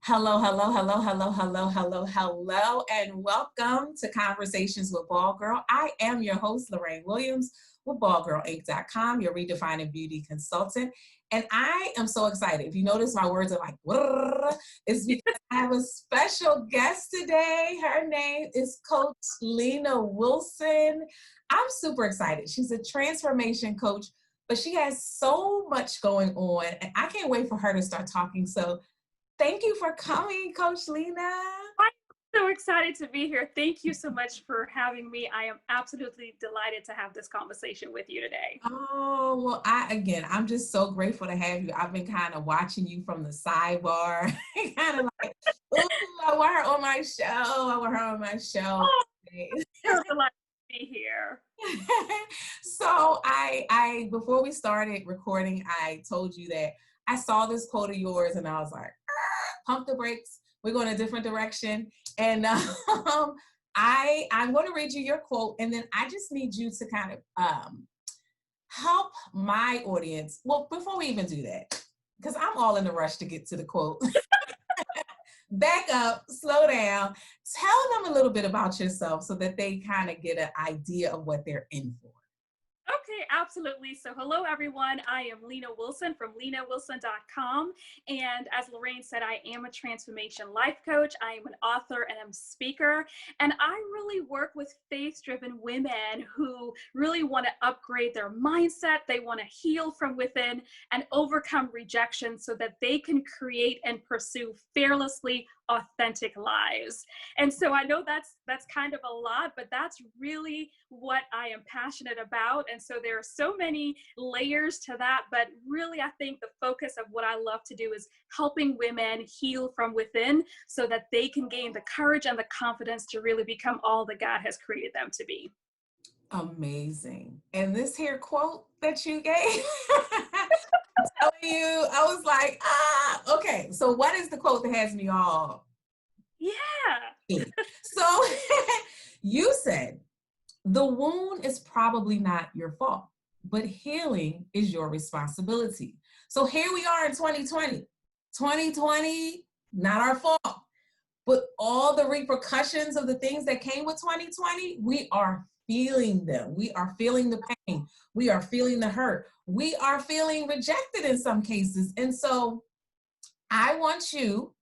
Hello, hello, hello, hello, hello, hello, hello, and welcome to Conversations with Ball Girl. I am your host, Lorraine Williams with BallGirlInc.com, your redefining beauty consultant. And I am so excited. If you notice, my words are like, "Brrr," it's because I have a special guest today. Her name is Coach Lena Wilson. I'm super excited. She's a transformation coach, but she has so much going on, and I can't wait for her to start talking. So thank you for coming, Coach Lena. I'm so excited to be here. Thank you so much for having me. I am absolutely delighted to have this conversation with you today. Oh, well, I'm just so grateful to have you. I've been kind of watching you from the sidebar, kind of like, ooh, I want her on my show. I want her on my show. Oh, so delighted to be here. So before we started recording, I told you that I saw this quote of yours and I was like, pump the brakes. We're going a different direction. And I'm going to read you your quote, and then I just need you to kind of help my audience. Well, before we even do that, because I'm all in a rush to get to the quote. Back up, slow down, tell them a little bit about yourself so that they kind of get an idea of what they're in for. Okay, absolutely. So hello, everyone. I am Lena Wilson from lenawilson.com. And as Lorraine said, I am a transformation life coach. I am an author and I'm a speaker. And I really work with faith-driven women who really want to upgrade their mindset. They want to heal from within and overcome rejection so that they can create and pursue fearlessly authentic lives. And so I know that's kind of a lot, but that's really what I am passionate about. And so there are so many layers to that, but really I think the focus of what I love to do is helping women heal from within so that they can gain the courage and the confidence to really become all that God has created them to be. Amazing. And this here quote that you gave, I'm telling you, I was like, okay. So what is the quote that has me all? Yeah. So you said, the wound is probably not your fault, but healing is your responsibility. So here we are in 2020. 2020, not our fault, but all the repercussions of the things that came with 2020, we are feeling them. We are feeling the pain. We are feeling the hurt. We are feeling rejected in some cases. And so I want you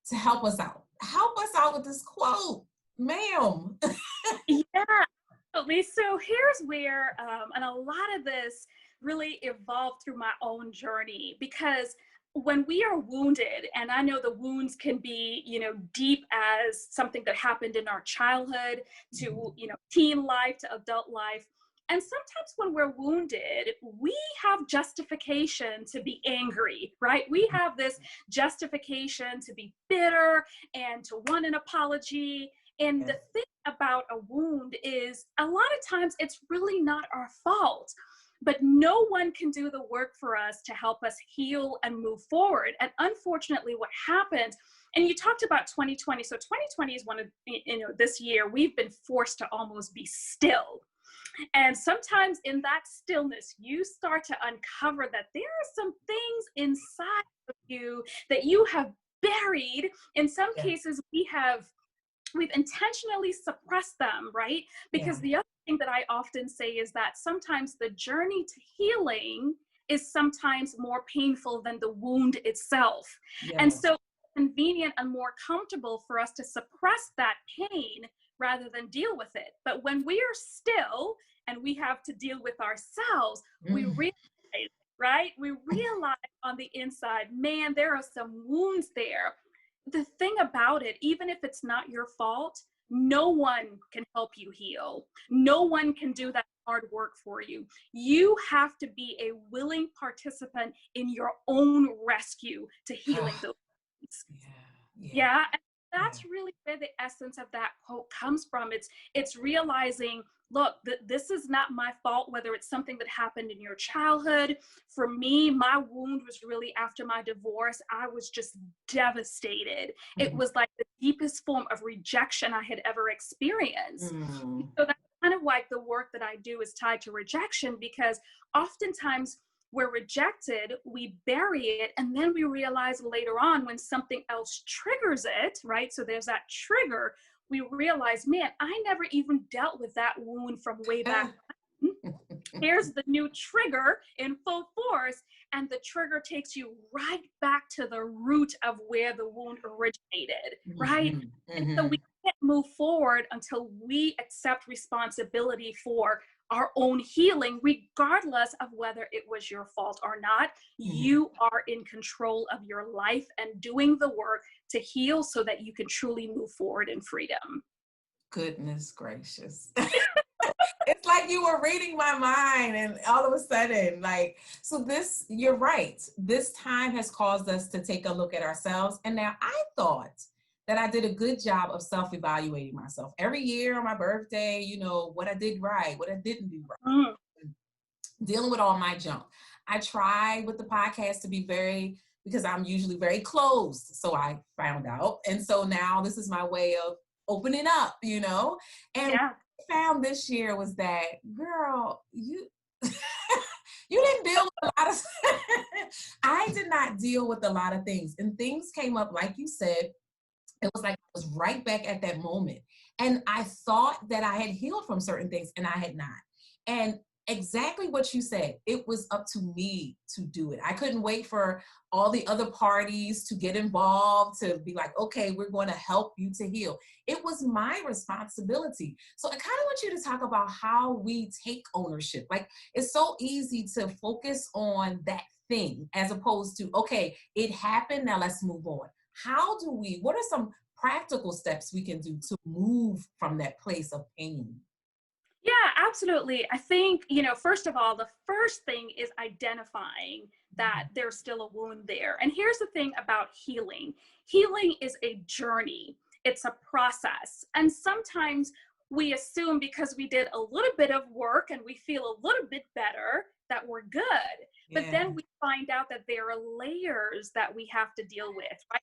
to help us out. Help us out with this quote, ma'am. Yeah, absolutely. So here's where, and a lot of this really evolved through my own journey because when we are wounded, and I know the wounds can be, deep as something that happened in our childhood to, teen life to adult life. And sometimes when we're wounded, we have justification to be angry, right? We have this justification to be bitter and to want an apology. And the thing about a wound is a lot of times it's really not our fault, but no one can do the work for us to help us heal and move forward. And unfortunately, what happened, and you talked about 2020. So 2020 is one of, this year we've been forced to almost be still. And sometimes in that stillness, you start to uncover that there are some things inside of you that you have buried. In some cases, we've intentionally suppressed them, right? Because the other thing that I often say is that sometimes the journey to healing is sometimes more painful than the wound itself. And so it's convenient and more comfortable for us to suppress that pain rather than deal with it. But when we are still and we have to deal with ourselves, we realize, right? We realize on the inside, man, there are some wounds there. The thing about it, even if it's not your fault, no one can help you heal. No one can do that hard work for you. You have to be a willing participant in your own rescue to healing those things. Yeah. And that's really where the essence of that quote comes from. It's realizing, look, this is not my fault, whether it's something that happened in your childhood. For me, my wound was really after my divorce. I was just devastated. It was like the deepest form of rejection I had ever experienced. So that's kind of like the work that I do is tied to rejection, because oftentimes we're rejected, we bury it, and then we realize later on when something else triggers it, right? So there's that trigger, we realize, man, I never even dealt with that wound from way back. Here's the new trigger in full force, and the trigger takes you right back to the root of where the wound originated, right? And so we can't move forward until we accept responsibility for our own healing, regardless of whether it was your fault or not. You are in control of your life and doing the work to heal so that you can truly move forward in freedom. Goodness gracious. It's like you were reading my mind, and all of a sudden, like, so this, you're right. This time has caused us to take a look at ourselves. And now I thought that I did a good job of self-evaluating myself every year on my birthday, you know, what I did right, what I didn't do right, dealing with all my junk. I tried with the podcast to be very, because I'm usually very closed. So I found out. And so now this is my way of opening up, you know, and Yeah. found this year was that, girl, you you didn't deal with a lot of I did not deal with a lot of things, and things came up like you said. It was like I was right back at that moment, and I thought that I had healed from certain things, and I had not. And exactly what you said, it was up to me to do it. I couldn't wait for all the other parties to get involved, to be like, okay, we're going to help you to heal. It was my responsibility. So I kind of want you to talk about how we take ownership. Like, it's so easy to focus on that thing as opposed to, okay, it happened, now let's move on. What are some practical steps we can do to move from that place of pain? Yeah, absolutely. I think, first of all, the first thing is identifying that there's still a wound there. And here's the thing about healing. Healing is a journey. It's a process. And sometimes we assume because we did a little bit of work and we feel a little bit better that we're good. But then we find out that there are layers that we have to deal with, right?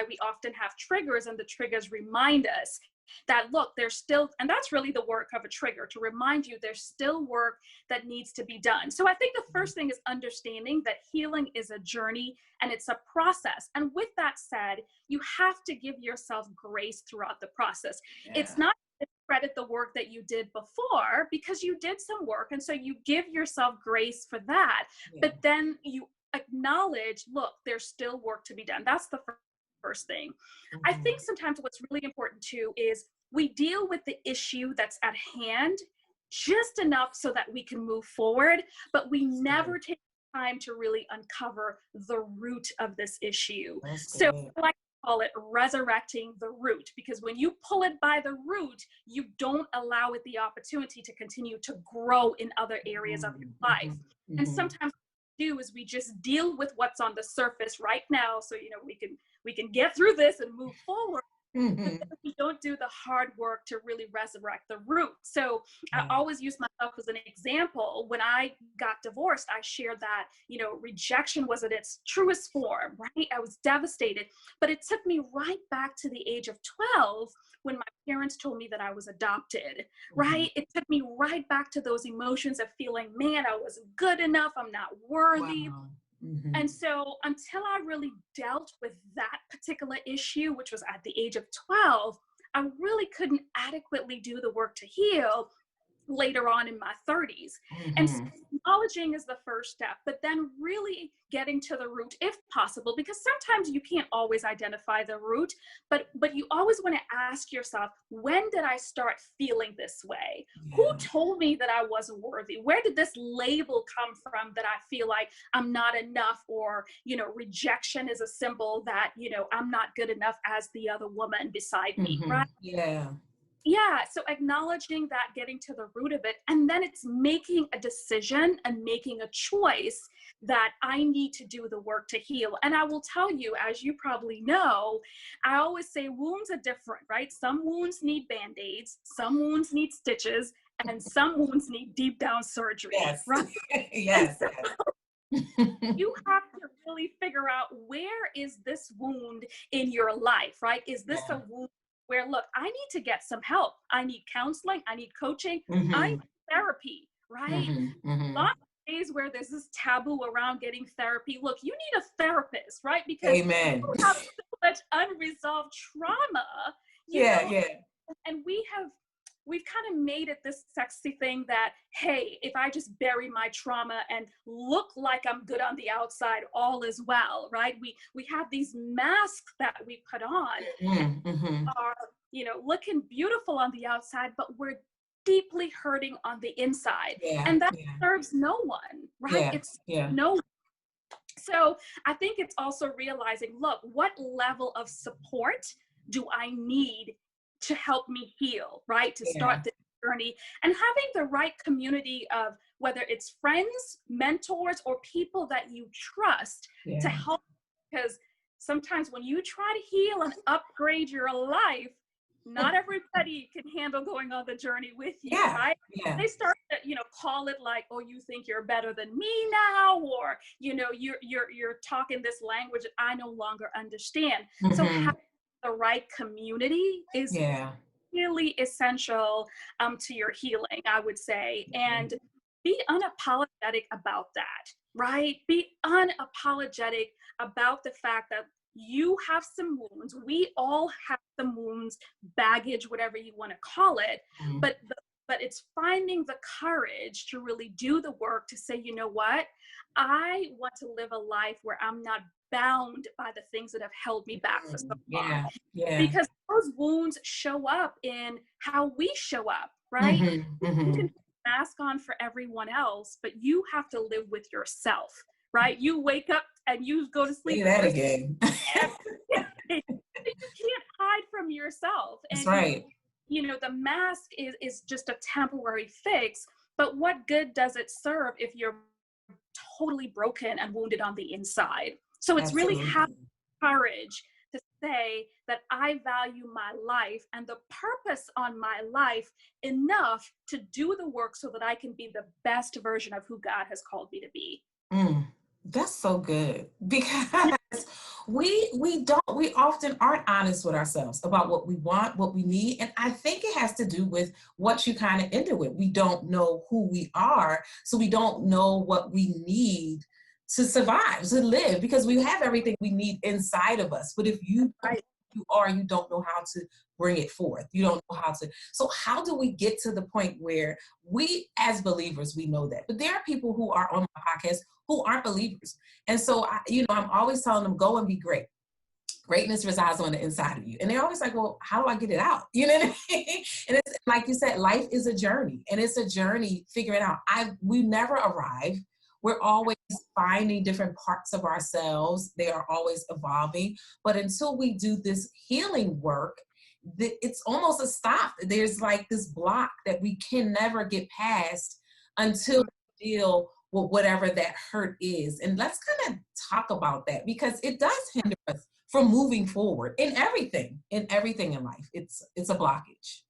We often have triggers, and the triggers remind us that, look, there's still, and that's really the work of a trigger, to remind you there's still work that needs to be done. So I think the first thing is understanding that healing is a journey and it's a process. And with that said, you have to give yourself grace throughout the process. It's not to credit the work that you did before, because you did some work. And so you give yourself grace for that. But then you acknowledge, look, there's still work to be done. That's the first thing. I think sometimes what's really important too is we deal with the issue that's at hand just enough so that we can move forward, but we never take time to really uncover the root of this issue. So I like to call it resurrecting the root, because when you pull it by the root, you don't allow it the opportunity to continue to grow in other areas of your life. And sometimes do is we just deal with what's on the surface right now, so we can get through this and move forward. But then we don't do the hard work to really resurrect the root. So I always use myself as an example. When I got divorced, I shared that rejection was at its truest form, right? I was devastated, but it took me right back to the age of 12 when my parents told me that I was adopted, right? It took me right back to those emotions of feeling, man, I wasn't good enough, I'm not worthy. And so until I really dealt with that particular issue, which was at the age of 12, I really couldn't adequately do the work to heal later on in my 30s. And so acknowledging is the first step, but then really getting to the root if possible, because sometimes you can't always identify the root, but you always want to ask yourself, when did I start feeling this way? Who told me that I wasn't worthy? Where did this label come from that I feel like I'm not enough, or rejection is a symbol that I'm not good enough as the other woman beside me, right? Yeah, so acknowledging that, getting to the root of it, and then it's making a decision and making a choice that I need to do the work to heal. And I will tell you, as you probably know, I always say wounds are different, right? Some wounds need Band-Aids, some wounds need stitches, and some wounds need deep down surgery, right? You have to really figure out, where is this wound in your life, right? Is this a wound where, look, I need to get some help. I need counseling. I need coaching. I need therapy, right? Lots of days where there's this taboo around getting therapy. Look, you need a therapist, right? Because Amen. you have so much unresolved trauma, you Yeah, know, yeah. and we've kind of made it this sexy thing that, hey, if I just bury my trauma and look like I'm good on the outside, all is well, right? We have these masks that we put on Mm-hmm. are, looking beautiful on the outside, but we're deeply hurting on the inside. Yeah, And that yeah, serves no one, right? yeah, It's yeah. no. So I think it's also realizing, look, what level of support do I need to help me heal, right? To start Yeah, this journey, and having the right community of whether it's friends, mentors, or people that you trust to yeah, help. Because sometimes when you try to heal and upgrade your life, not everybody can handle going on the journey with you, yeah, right? yeah. They start to, call it like, oh, you think you're better than me now, or, you're talking this language that I no longer understand. So Mm-hmm. having the right community is Yeah. really essential to your healing, I would say. And be unapologetic about that, right? Be unapologetic about the fact that you have some wounds. We all have some wounds, baggage, whatever you want to call it. Mm-hmm. But it's finding the courage to really do the work to say, you know what? I want to live a life where I'm not bound by the things that have held me back for so long. Yeah, yeah. Because those wounds show up in how we show up, right? Mm-hmm. You Mm-hmm. can put a mask on for everyone else, but you have to live with yourself, right? You wake up and you go to Say sleep and that you're again. you can't hide from yourself. That's And right. the mask is just a temporary fix, but what good does it serve if you're totally broken and wounded on the inside? So it's really having Absolutely. courage to say that I value my life and the purpose on my life enough to do the work so that I can be the best version of who God has called me to be. Mm, that's so good because we often aren't honest with ourselves about what we want, what we need, and I think it has to do with what you kind of ended with. We don't know who we are, so we don't know what we need to survive, to live, because we have everything we need inside of us. But if you don't know Right. who you are, you don't know how to bring it forth. You don't know how to. So how do we get to the point where we, as believers, we know that? But there are people who are on my podcast who aren't believers. And so, I'm always telling them, go and be great. Greatness resides on the inside of you. And they're always like, well, how do I get it out? You know what I mean? And it's like you said, life is a journey, and it's a journey figuring out. We never arrive. We're always finding different parts of ourselves. They are always evolving. But until we do this healing work, it's almost a stop. There's like this block that we can never get past until we deal with whatever that hurt is. And let's kind of talk about that, because it does hinder us from moving forward in everything in life. It's a blockage.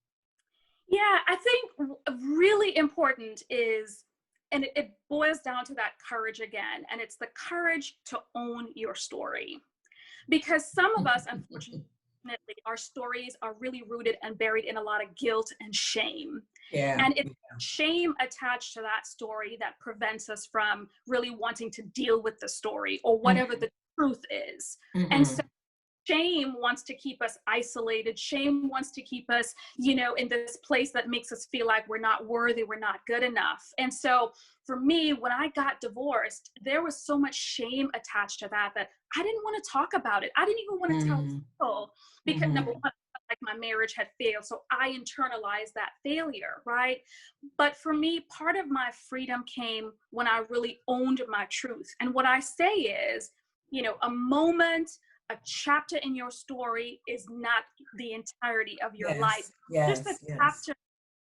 Yeah, I think really important is, and it boils down to that courage again, and it's the courage to own your story. Because some of us, unfortunately, our stories are really rooted and buried in a lot of guilt and shame. Yeah. And it's shame attached to that story that prevents us from really wanting to deal with the story or whatever the truth is. And so shame wants to keep us isolated. Shame wants to keep us, in this place that makes us feel like we're not worthy, we're not good enough. And so for me, when I got divorced, there was so much shame attached to that I didn't want to talk about it. I didn't even want to tell people because number one, like my marriage had failed. So I internalized that failure, right? But for me, part of my freedom came when I really owned my truth. And what I say is, a moment, a chapter in your story is not the entirety of your life. Just a chapter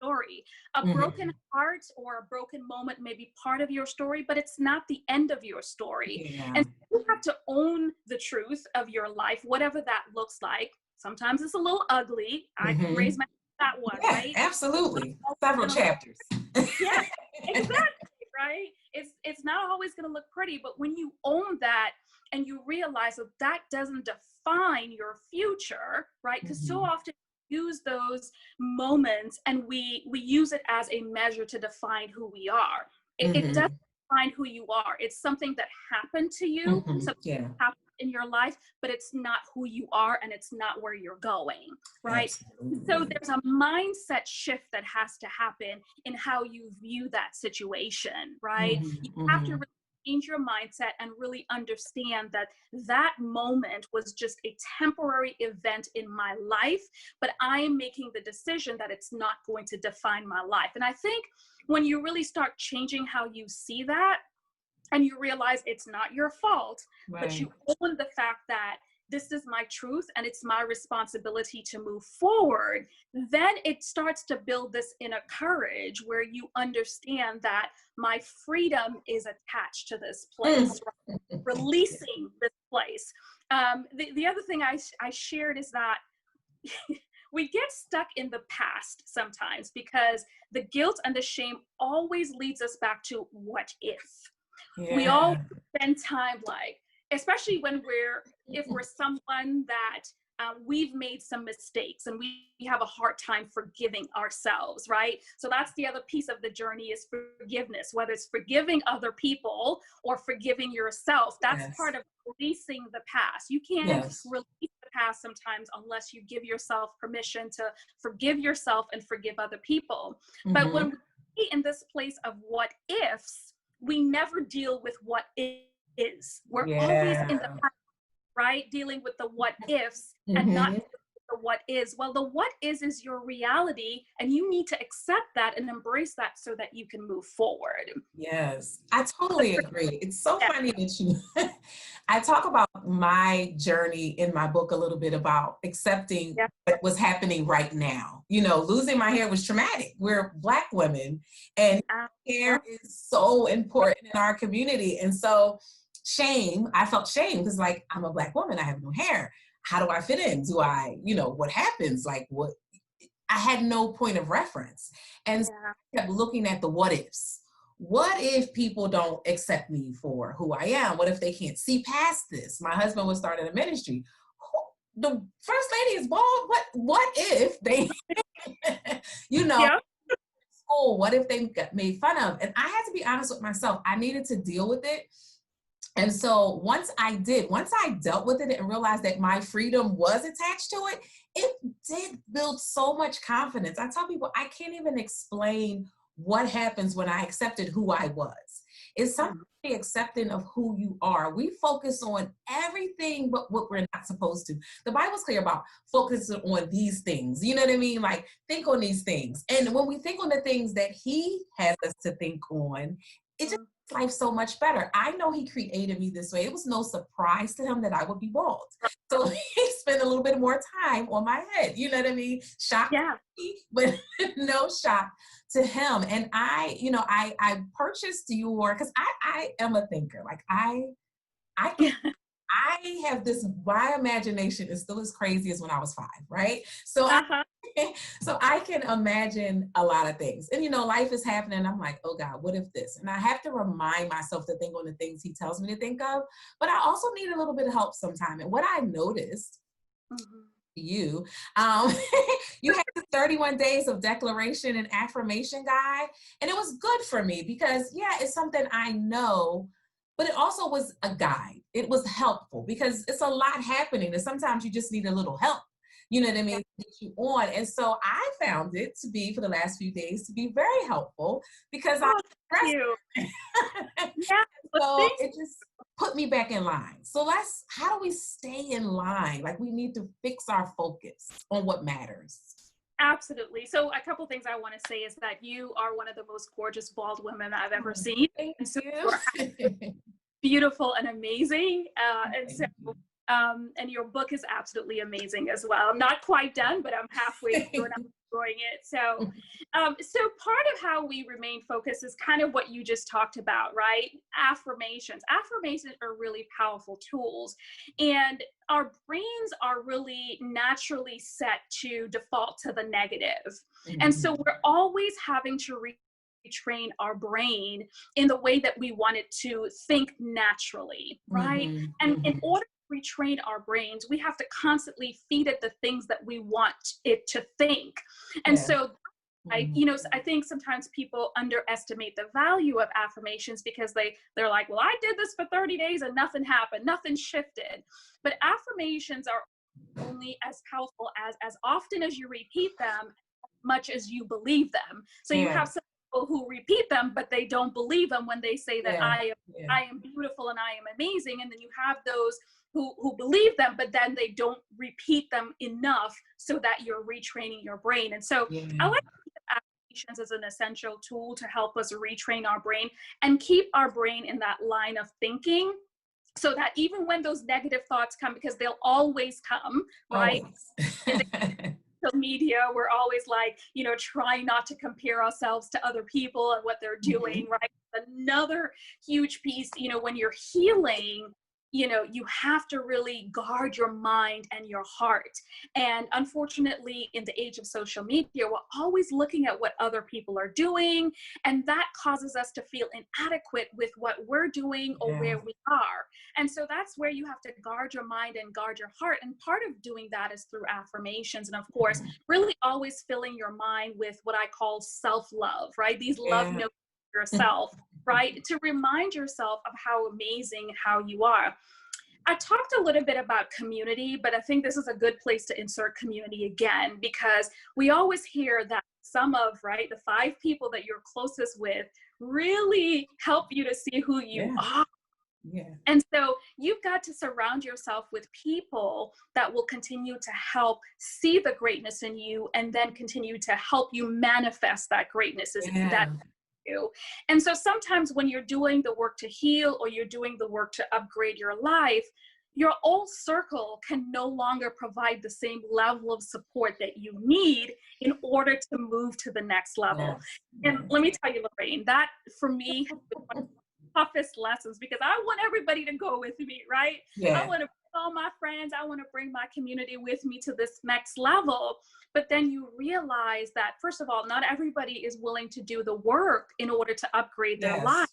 story. A broken heart or a broken moment may be part of your story, but it's not the end of your story. Yeah. And you have to own the truth of your life, whatever that looks like. Sometimes it's a little ugly. I can raise my hand that one, Yeah, right? absolutely. Several chapters. Yeah, exactly, right? It's not always going to look pretty, but when you own that and you realize that doesn't define your future, right? Because so often we use those moments and we use it as a measure to define who we are. It doesn't define who you are. It's something that happened to you, Mm-hmm. something Yeah, that happened in your life, but it's not who you are and it's not where you're going, right? So absolutely. there's a mindset shift that has to happen in how you view that situation, right? You Mm-hmm. have to Mm-hmm. really change your mindset and really understand that that moment was just a temporary event in my life, but I am making the decision that it's not going to define my life. And I think when you really start changing how you see that, and you realize it's not your fault, but Right. you own the fact that this is my truth and it's my responsibility to move forward, then it starts to build this inner courage where you understand that my freedom is attached to this Mm. place, right? Releasing this place. The other thing I shared is that we get stuck in the past sometimes because the guilt and the shame always leads us back to what if. We all Yeah. spend time like, especially when if we're someone that we've made some mistakes and we have a hard time forgiving ourselves, right? So that's the other piece of the journey is forgiveness, whether it's forgiving other people or forgiving yourself. That's Yes. part of releasing the past. You can't Yes. release the past sometimes unless you give yourself permission to forgive yourself and forgive other people. But when Mm-hmm. we in this place of what ifs, we never deal with what is. We're always in the Yeah. past, right? Dealing with the what ifs and not Mm-hmm. the what is. Well, the what is your reality, and you need to accept that and embrace that so that you can move forward. Yes, I totally agree. It's so Yeah, funny that you, I talk about my journey in my book a little bit about accepting yeah, what was happening right now. You know, losing my hair was traumatic. We're Black women, and uh, hair is so important in our community. And so, shame, I felt shame because, like, I'm a Black woman, I have no hair. How do I fit in? Do I, what happens? Like, what? I had no point of reference. And so yeah, I kept looking at the what ifs. What if people don't accept me for who I am? What if they can't see past this? My husband was starting a ministry. The first lady is bald. What if they, you know, yeah, school, what if they got made fun of? And I had to be honest with myself. I needed to deal with it. And so once I dealt with it and realized that my freedom was attached to it, it did build so much confidence. I tell people I can't even explain what happens when I accepted who I was. It's something accepting of who you are. We focus on everything but what we're not supposed to. The Bible's clear about focusing on these things. You know what I mean? Like think on these things. And when we think on the things that he has us to think on, it just life so much better. I know he created me this way. It was no surprise to him that I would be bald. So he spent a little bit more time on my head. You know what I mean? Shocked yeah. me, but no shock to him. And I purchased your because I am a thinker. Like I can I have this, my imagination is still as crazy as when I was 5, right? So Uh-huh. so I can imagine a lot of things. And life is happening. I'm like, oh God, what if this? And I have to remind myself to think on the things he tells me to think of. But I also need a little bit of help sometime. And what I noticed, Mhm. you, um, you had the 31 days of declaration and affirmation guide. And it was good for me because yeah, it's something I know, but it also was a guide. It was helpful because it's a lot happening and sometimes you just need a little help. You know what I Yeah. mean? To get you on. And so I found it to be for the last few days to be very helpful because I Oh, thank stressed. you. Yeah. Well, So thanks. it just put me back in line. So how do we stay in line? Like we need to fix our focus on what matters. Absolutely. So a couple things I want to say is that you are one of the most gorgeous bald women I've ever Oh, seen. thank And so you. you're beautiful and amazing. And so, Thank you. and your book is absolutely amazing as well. I'm not quite done, but I'm halfway through and I'm enjoying it. So part of how we remain focused is kind of what you just talked about, right? Affirmations. Affirmations are really powerful tools, and our brains are really naturally set to default to the negative. And so Mhm. we're always having to retrain our brain in the way that we want it to think naturally, right? Mhm. And in Mhm. order to retrain our brains, we have to constantly feed it the things that we want it to think. And Yeah. so I think sometimes people underestimate the value of affirmations because they're like, well, I did this for 30 days and nothing happened, nothing shifted. But affirmations are only as powerful as often as you repeat them, as much as you believe them. So you Yeah. have some people who repeat them, but they don't believe them when they say that Yeah. I am beautiful and I am amazing. And then you have those who believe them, but then they don't repeat them enough so that you're retraining your brain. And so Yeah. I like affirmations as an essential tool to help us retrain our brain and keep our brain in that line of thinking, so that even when those negative thoughts come, because they'll always come, right? In the Always. social media, we're always like, trying not to compare ourselves to other people and what they're doing, right? Another huge piece, when you're healing, you have to really guard your mind and your heart. And unfortunately, in the age of social media, we're always looking at what other people are doing, and that causes us to feel inadequate with what we're doing or where we are. And so that's where you have to guard your mind and guard your heart. And part of doing that is through affirmations. And of course, really always filling your mind with what I call self-love, right? These love notes for yourself, right? To remind yourself of how amazing how you are. I talked a little bit about community, but I think this is a good place to insert community again, because we always hear that some of, right, the 5 people that you're closest with really help you to see who you are. Yeah. And so you've got to surround yourself with people that will continue to help see the greatness in you and then continue to help you manifest that greatness that you. And so sometimes when you're doing the work to heal or you're doing the work to upgrade your life, your old circle can no longer provide the same level of support that you need in order to move to the next level. And let me tell you, Lorraine, that for me has been one of the toughest lessons, because I want everybody to go with me, right? I want to bring all my friends, I want to bring my community with me to this next level. But then you realize that, first of all, not everybody is willing to do the work in order to upgrade their life.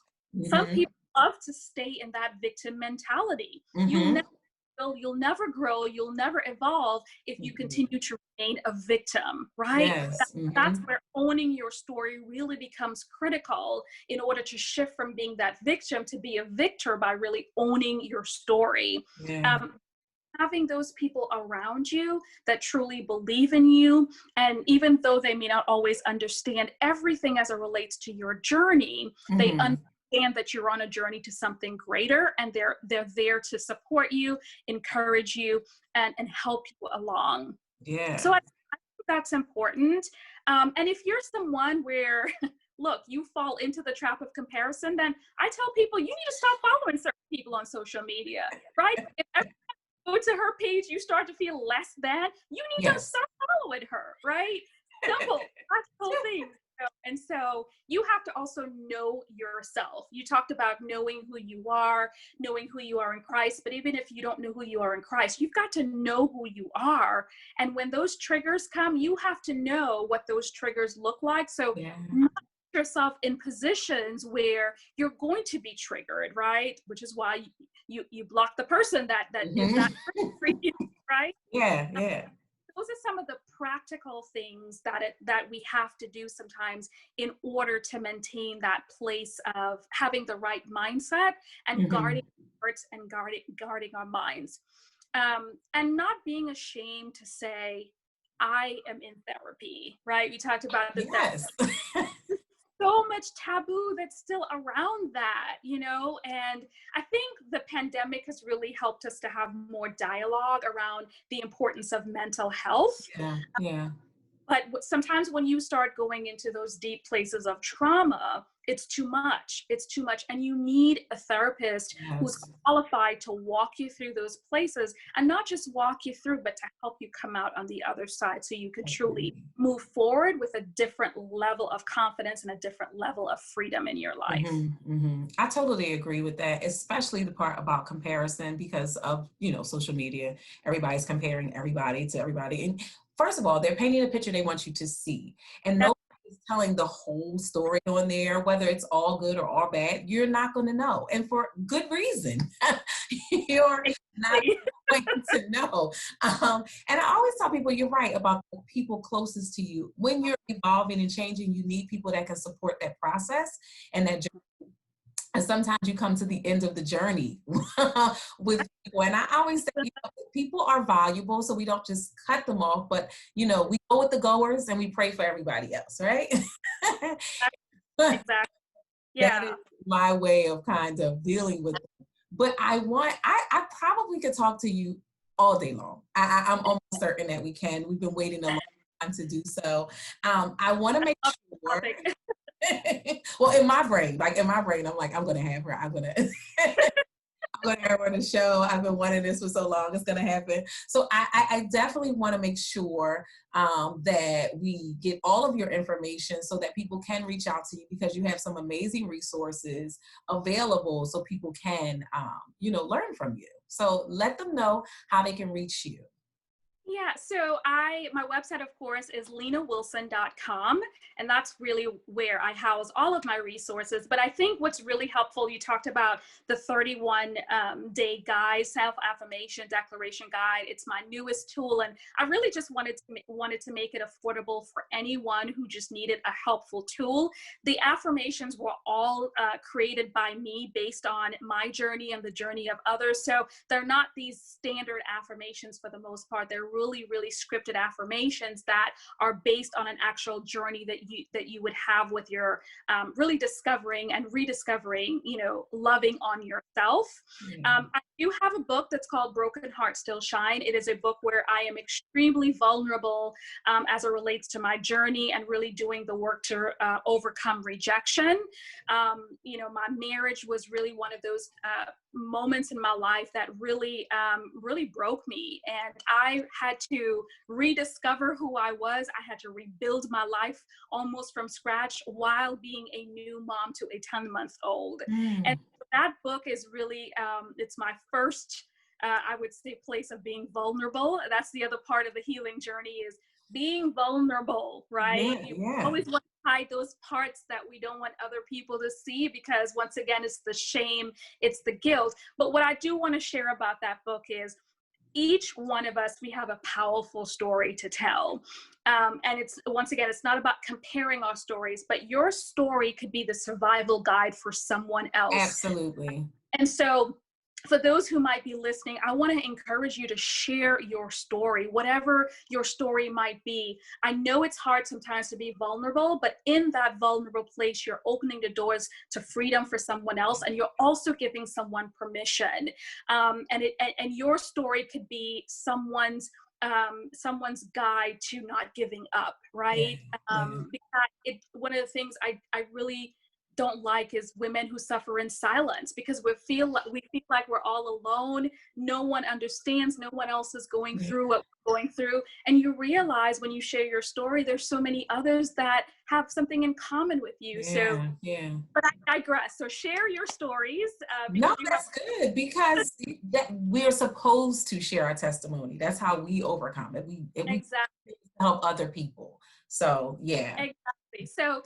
Some people love to stay in that victim mentality. You'll never grow, you'll never evolve if you continue to remain a victim, right? That's where owning your story really becomes critical in order to shift from being that victim to be a victor by really owning your story. Having those people around you that truly believe in you, and even though they may not always understand everything as it relates to your journey, they understand that you're on a journey to something greater, and they're there to support you, encourage you, and help you along. So I think that's important. And if you're someone where look, you fall into the trap of comparison, then I tell people you need to stop following certain people on social media, right? If go to her page, you start to feel less than, you need to start following her, right? Simple, practical things. And so you have to also know yourself. You talked about knowing who you are in Christ, but even if you don't know who you are in Christ, you've got to know who you are. And when those triggers come, you have to know what those triggers look like. So yourself in positions where you're going to be triggered, right? Which is why you block the person that is that for you, right? Those are some of the practical things that we have to do sometimes in order to maintain that place of having the right mindset and guarding our hearts and guarding our minds, and not being ashamed to say, I am in therapy, right? We talked about the therapy. So much taboo that's still around that, and I think the pandemic has really helped us to have more dialogue around the importance of mental health. But sometimes when you start going into those deep places of trauma, it's too much. And you need a therapist who's qualified to walk you through those places, and not just walk you through, but to help you come out on the other side so you could truly move forward with a different level of confidence and a different level of freedom in your life. I totally agree with that, especially the part about comparison, because of, social media. Everybody's comparing everybody to everybody. And first of all, they're painting a picture they want you to see. And nobody's telling the whole story on there, whether it's all good or all bad. You're not going to know. And for good reason. Your not going to know. And I always tell people, you're right about the people closest to you. When you're evolving and changing, you need people that can support that process and that journey. And sometimes you come to the end of the journey with people. And I always say, people are valuable, so we don't just cut them off, but we go with the goers and we pray for everybody else, right? Exactly. That Yeah. is my way of kind of dealing with it. But I probably could talk to you all day long. I'm almost certain that we can. We've been waiting a long time to do so. I want to make sure. Well, in my brain, I'm like, I'm going to have her. I'm going to have her on the show. I've been wanting this for so long. It's going to happen. So I definitely want to make sure that we get all of your information so that people can reach out to you, because you have some amazing resources available so people can, learn from you. So let them know how they can reach you. Yeah, so my website, of course, is lenawilson.com, and that's really where I house all of my resources. But I think what's really helpful, you talked about the 31-day guide, self-affirmation declaration guide. It's my newest tool, and I really just wanted to make it affordable for anyone who just needed a helpful tool. The affirmations were all created by me based on my journey and the journey of others. So they're not these standard affirmations for the most part. They're really scripted affirmations that are based on an actual journey that you would have with your really discovering and rediscovering, loving on yourself. I do have a book that's called Broken Heart Still Shine. It is a book where I am extremely vulnerable as it relates to my journey and really doing the work to overcome rejection. My marriage was really one of those moments in my life that really broke me, and I had to rediscover who I was. I had to rebuild my life almost from scratch while being a new mom to a 10-month-old. And that book is really it's my first I would say place of being vulnerable. That's the other part of the healing journey, is being vulnerable, right? Yeah, You yeah. always want to hide those parts that we don't want other people to see, because once again, it's the shame, it's the guilt. But what I do want to share about that book is each one of us, we have a powerful story to tell. And it's, once again, it's not about comparing our stories, but your story could be the survival guide for someone else. Absolutely. And so for those who might be listening, I want to encourage you to share your story, whatever your story might be. I know it's hard sometimes to be vulnerable, but in that vulnerable place, you're opening the doors to freedom for someone else, and you're also giving someone permission. And your story could be someone's guide to not giving up, right? Because one of the things I really don't like is women who suffer in silence, because we feel like we're all alone. No one understands. No one else is going through what we're going through. And you realize when you share your story, there's so many others that have something in common with you. But I digress. So share your stories. No, that's good, because that we're supposed to share our testimony. That's how we overcome it. We exactly help other people. So yeah. Exactly. So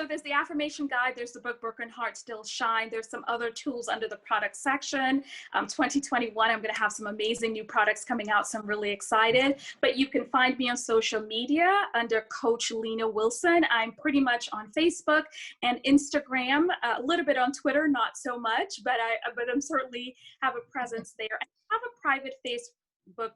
there's the affirmation guide. There's the book Broken Heart Still Shine. There's some other tools under the product section. 2021, I'm going to have some amazing new products coming out, so I'm really excited. But you can find me on social media under Coach Lena Wilson. I'm pretty much on Facebook and Instagram, a little bit on Twitter, not so much, but I'm certainly have a presence there. I have a private Facebook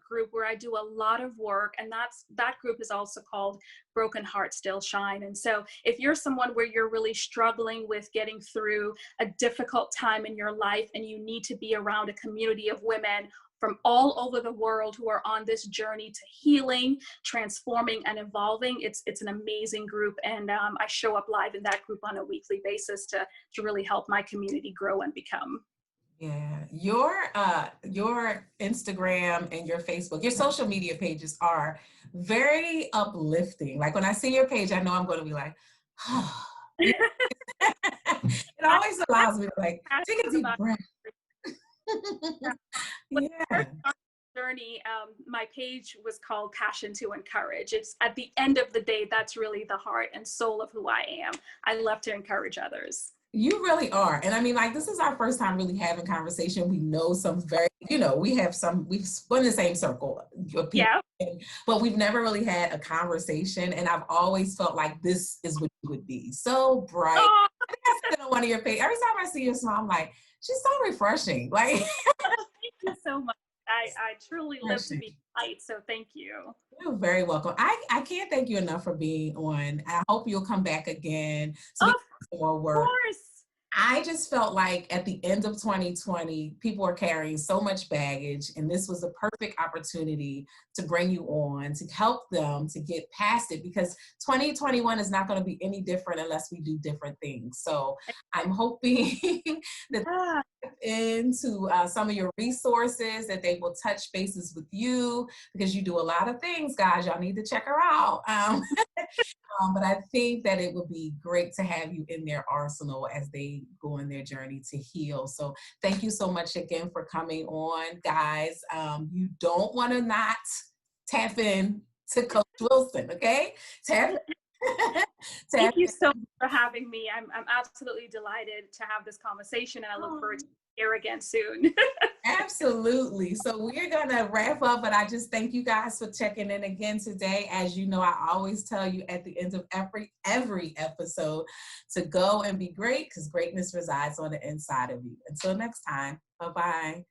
group where I do a lot of work, and that group is also called Broken Heart Still Shine. And so if you're someone where you're really struggling with getting through a difficult time in your life, and you need to be around a community of women from all over the world who are on this journey to healing, transforming, and evolving, it's an amazing group. And I show up live in that group on a weekly basis to really help my community grow and become. Yeah, your Instagram and your Facebook, your social media pages are very uplifting. Like when I see your page, I know I'm going to be like, oh. It always allows me to like take a deep breath. Yeah. Journey, my page was called Passion to Encourage. It's at the end of the day, that's really the heart and soul of who I am. I love to encourage others. You really are. And I mean, like, this is our first time really having conversation. We know some very, we've spun the same circle of people, Yeah. but we've never really had a conversation. And I've always felt like this is what you would be. So bright. Oh, I think I see it on one of your face. Every time I see your smile, I'm like, she's so refreshing. Like, thank you so much. I truly live to be light, so thank you. you're very welcome. I can't thank you enough for being on. I hope you'll come back again so we Of can do more work. course. I just felt like at the end of 2020, people are carrying so much baggage, and this was a perfect opportunity to bring you on, to help them to get past it, because 2021 is not going to be any different unless we do different things. So I'm hoping that Ah, into some of your resources, that they will touch bases with you, because you do a lot of things, guys. Y'all need to check her out. But I think that it would be great to have you in their arsenal as they go on their journey to heal. So thank you so much again for coming on, guys. You don't want to not tap in to Coach Wilson, okay? Tap, thank tap you so much for having me. I'm absolutely delighted to have this conversation, and I look forward in. to here again soon. Absolutely. So we're going to wrap up, but I just thank you guys for checking in again today. As you know, I always tell you at the end of every episode to go and be great, because greatness resides on the inside of you. Until next time, bye-bye.